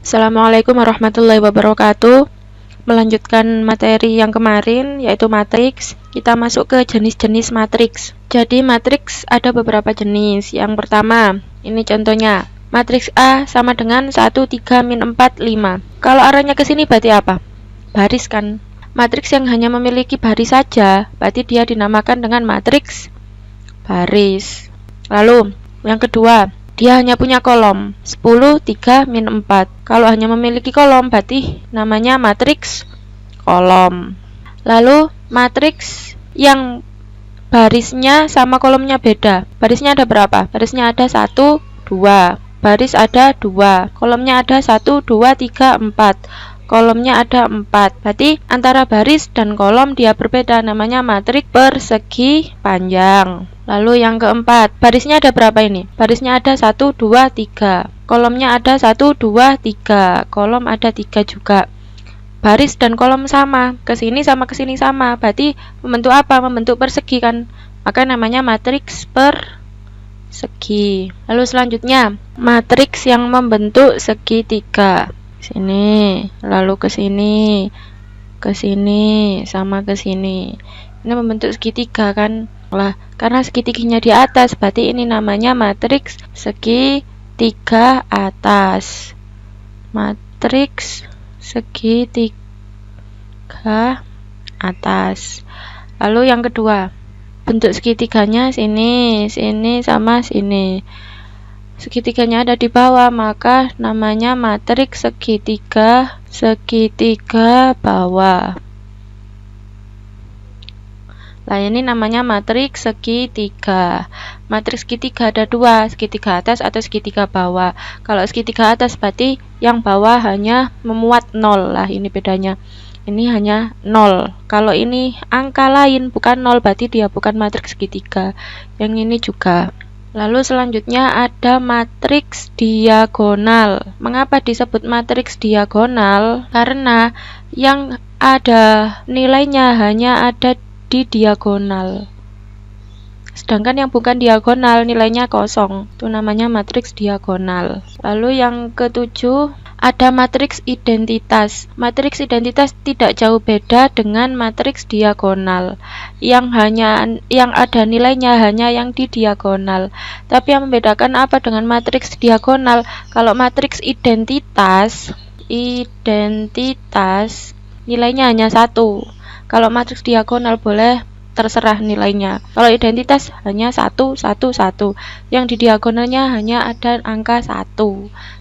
Assalamualaikum warahmatullahi wabarakatuh. Melanjutkan materi yang kemarin, yaitu matriks. Kita masuk ke jenis-jenis matriks. Jadi matriks ada beberapa jenis. Yang pertama, ini contohnya. Matriks A sama dengan 1, 3, min 4, 5. Kalau arahnya ke sini berarti apa? Baris kan? Matriks yang hanya memiliki baris saja, berarti dia dinamakan dengan matriks baris. Lalu, yang kedua, dia hanya punya kolom 10, 3, min 4. Kalau hanya memiliki kolom berarti namanya matriks kolom. Lalu matriks yang barisnya sama kolomnya beda. Barisnya ada berapa? Barisnya ada 1, 2. Baris ada 2. Kolomnya ada 1, 2, 3, 4. Kolomnya ada 4. Berarti antara baris dan kolom dia berbeda, namanya matriks persegi panjang. Lalu yang keempat, barisnya ada berapa ini? Barisnya ada 1, 2, 3. Kolomnya ada 1, 2, 3. Kolom ada 3 juga. Baris dan kolom sama, kesini sama kesini sama. Berarti membentuk apa? Membentuk persegi kan? Maka namanya matriks persegi. Lalu selanjutnya, matriks yang membentuk segitiga. Sini, lalu ke sini, sama ke sini. Ini membentuk segitiga kan? Lah, karena segitiganya di atas, berarti ini namanya matriks segitiga atas. Matriks segitiga atas. Lalu yang kedua, bentuk segitiganya sini, sini sama sini. Segitiganya ada di bawah, maka namanya matriks segitiga bawah. Nah, ini namanya matriks segitiga. Matriks segitiga ada dua, segitiga atas atau segitiga bawah. Kalau segitiga atas berarti yang bawah hanya memuat 0. Lah, ini bedanya. Ini hanya 0. Kalau ini angka lain bukan 0, berarti dia bukan matriks segitiga. Yang ini juga. Lalu selanjutnya ada matriks diagonal. Mengapa disebut matriks diagonal? Karena yang ada nilainya hanya ada di diagonal, sedangkan yang bukan diagonal nilainya kosong. Itu namanya matriks diagonal. Lalu yang ketujuh ada matriks identitas. Matriks identitas tidak jauh beda dengan matriks diagonal, yang ada nilainya hanya yang di diagonal. Tapi yang membedakan apa dengan matriks diagonal? Kalau matriks identitas nilainya hanya 1. Kalau matriks diagonal boleh terserah nilainya. Kalau identitas hanya 1, 1, 1. Yang di diagonalnya hanya ada angka 1.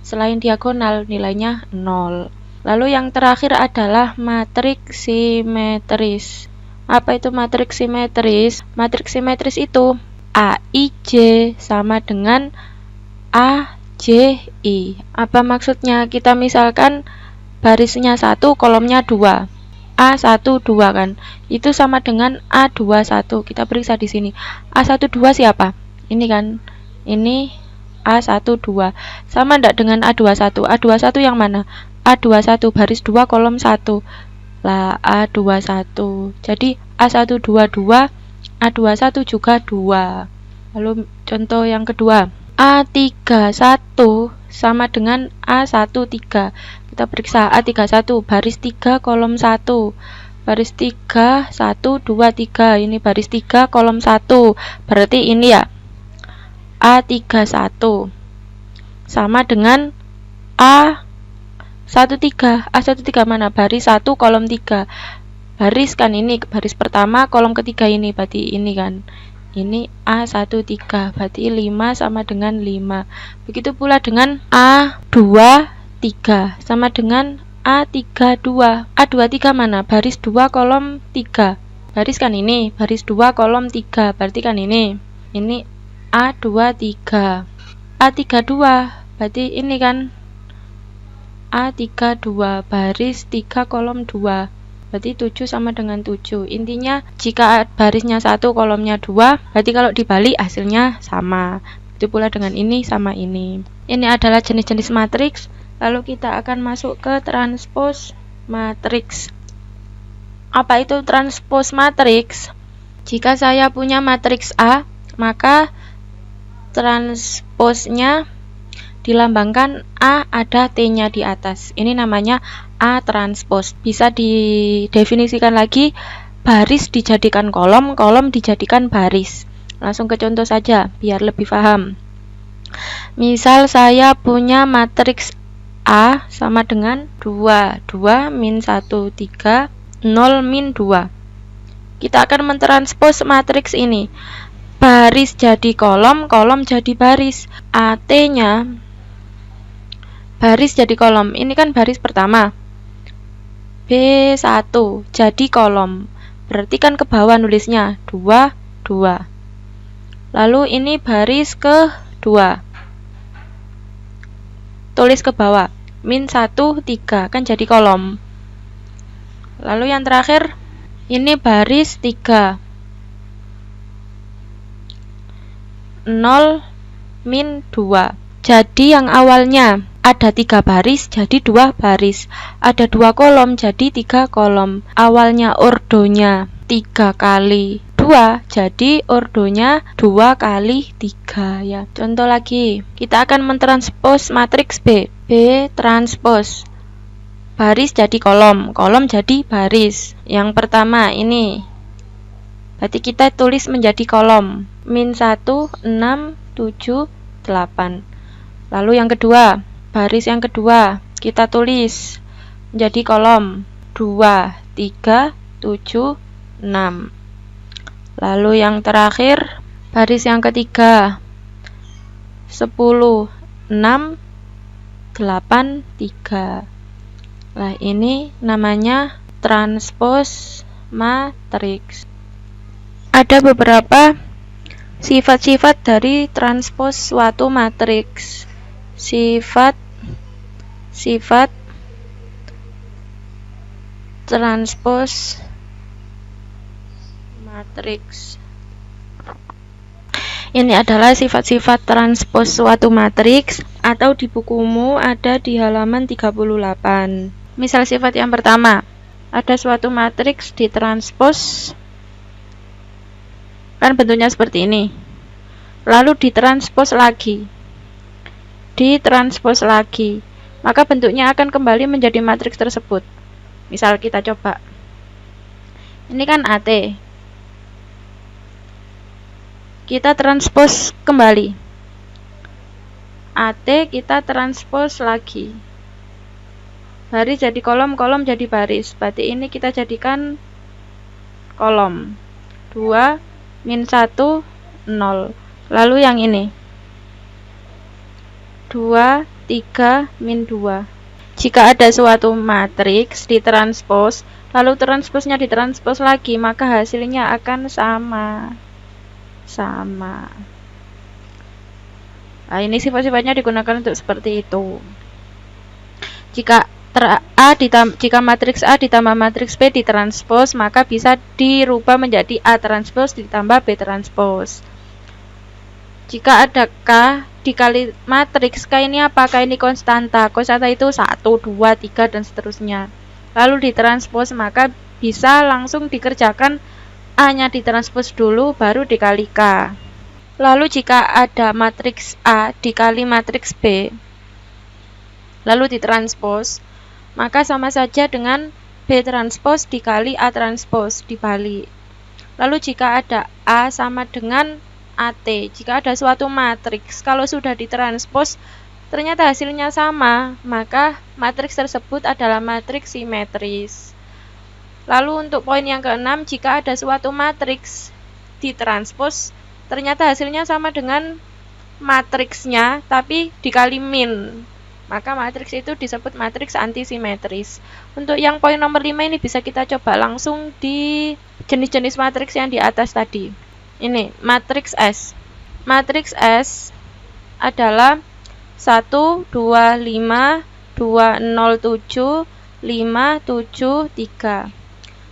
Selain diagonal nilainya 0. Lalu yang terakhir adalah matriks simetris. Apa itu matriks simetris? Matriks simetris itu AIJ sama dengan AJI. Apa maksudnya? Kita misalkan barisnya 1, kolomnya 2. A12 kan, itu sama dengan A21. Kita periksa di sini. A12 siapa? Ini kan, ini A12. Sama enggak dengan A21? A21 yang mana? A21 baris 2 kolom 1. Lah, A21. Jadi A122, A21 juga 2. Lalu contoh yang kedua. A31 sama dengan A13. Kita periksa A31 baris 3 kolom 1. Baris 3 1 2 3. Ini baris 3 kolom 1. Berarti ini ya A31 sama dengan A13. A13 mana? Baris 1 kolom 3. Baris kan ini, baris pertama kolom ketiga ini, berarti ini kan. Ini A13, berarti 5 sama dengan 5. Begitu pula dengan A23 sama dengan A32. A23 mana? Baris 2 kolom 3. Baris kan ini, baris 2 kolom 3, berarti kan ini. Ini A23. A32, berarti ini kan A32, baris 3 kolom 2. Berarti 7 sama dengan 7. Intinya jika barisnya 1, kolomnya 2, berarti kalau dibalik hasilnya sama. Itu pula dengan ini sama ini. Ini adalah jenis-jenis matriks. Lalu kita akan masuk ke transpose matriks. Apa itu transpose matriks? Jika saya punya matriks A, maka transposnya dilambangkan A ada T-nya di atas. Ini namanya A transpose. Bisa didefinisikan lagi, baris dijadikan kolom, kolom dijadikan baris. Langsung ke contoh saja biar lebih paham. Misal saya punya matriks A sama dengan 2, 2 min 1, 3, 0 min 2. Kita akan mentranspos matriks ini. Baris jadi kolom, kolom jadi baris. AT-nya baris jadi kolom. Ini kan baris pertama. B1 jadi kolom. Berarti kan ke bawah nulisnya 2, 2. Lalu ini baris kedua. Tulis ke bawah. Min 1, 3. Kan jadi kolom. Lalu yang terakhir, ini baris 3. 0 min 2. Jadi yang awalnya ada 3 baris jadi 2 baris, ada 2 kolom jadi 3 kolom. Awalnya ordonya 3 kali 2 jadi ordonya 2 kali 3 ya. Contoh lagi, kita akan mentranspos matriks B. B transpos baris jadi kolom, kolom jadi baris. Yang pertama ini, berarti kita tulis menjadi kolom. Min 1, 6, 7, 8. Lalu yang kedua, baris yang kedua kita tulis menjadi kolom 2, 3, 7, 6. Lalu yang terakhir, baris yang ketiga 10, 6, 8, 3. Nah, ini namanya transpos matriks. Ada beberapa sifat-sifat dari transpos suatu matriks. Sifat transpos matriks. Ini adalah sifat-sifat transpos suatu matriks, atau di bukumu ada di halaman 38. Misal sifat yang pertama, ada suatu matriks ditranspos, kan bentuknya seperti ini. Lalu ditranspos lagi. Maka bentuknya akan kembali menjadi matriks tersebut. Misal kita coba. Ini kan AT. Kita transpos kembali. AT kita transpos lagi. Baris jadi kolom, kolom jadi baris. Berarti ini kita jadikan kolom. 2 min 1, 0. Lalu yang ini 2, 3, min 2. Jika ada suatu matriks ditranspos, lalu transposnya ditranspos lagi, maka hasilnya akan sama. Nah, ini sifat-sifatnya digunakan untuk seperti itu. Jika matriks A ditambah matriks B ditranspos, maka bisa dirubah menjadi A transpos ditambah B transpos. Jika ada K dikali matriks K, ini apa? K ini konstanta. Konstanta itu 1, 2, 3 dan seterusnya. Lalu ditranspos, maka bisa langsung dikerjakan A-nya ditranspos dulu baru dikali K. Lalu jika ada matriks A dikali matriks B lalu ditranspos, maka sama saja dengan B transpos dikali A transpos dibalik. Lalu jika ada A sama dengan AT, jika ada suatu matriks, kalau sudah ditranspos ternyata hasilnya sama, maka matriks tersebut adalah matriks simetris. Lalu untuk poin yang keenam, jika ada suatu matriks ditranspos ternyata hasilnya sama dengan matriksnya tapi dikali min, maka matriks itu disebut matriks antisimetris. Untuk yang poin nomor 5 ini bisa kita coba langsung di jenis-jenis matriks yang di atas tadi. Ini matriks S. Matriks S adalah 1, 2, 5, 2, 0, 7, 5, 7, 3.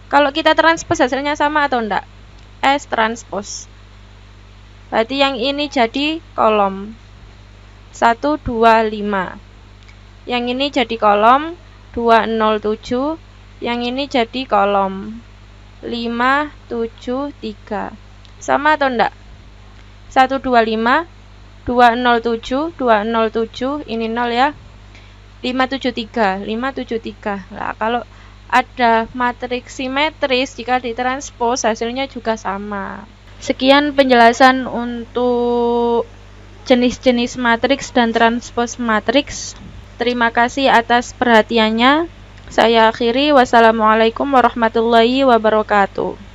Kalau kita transpos hasilnya sama atau enggak? S transpos. Berarti yang ini jadi kolom 1, 2, 5. Yang ini jadi kolom 2, 0, 7. Yang ini jadi kolom 5, 7, 3. Sama atau enggak? 1, 2, 5 207, 207, ini 0 ya. 573, 573. Nah, kalau ada matriks simetris, jika ditranspos hasilnya juga sama. Sekian penjelasan untuk jenis-jenis matriks dan transpos matriks. Terima kasih atas perhatiannya. Saya akhiri. Wassalamualaikum warahmatullahi wabarakatuh.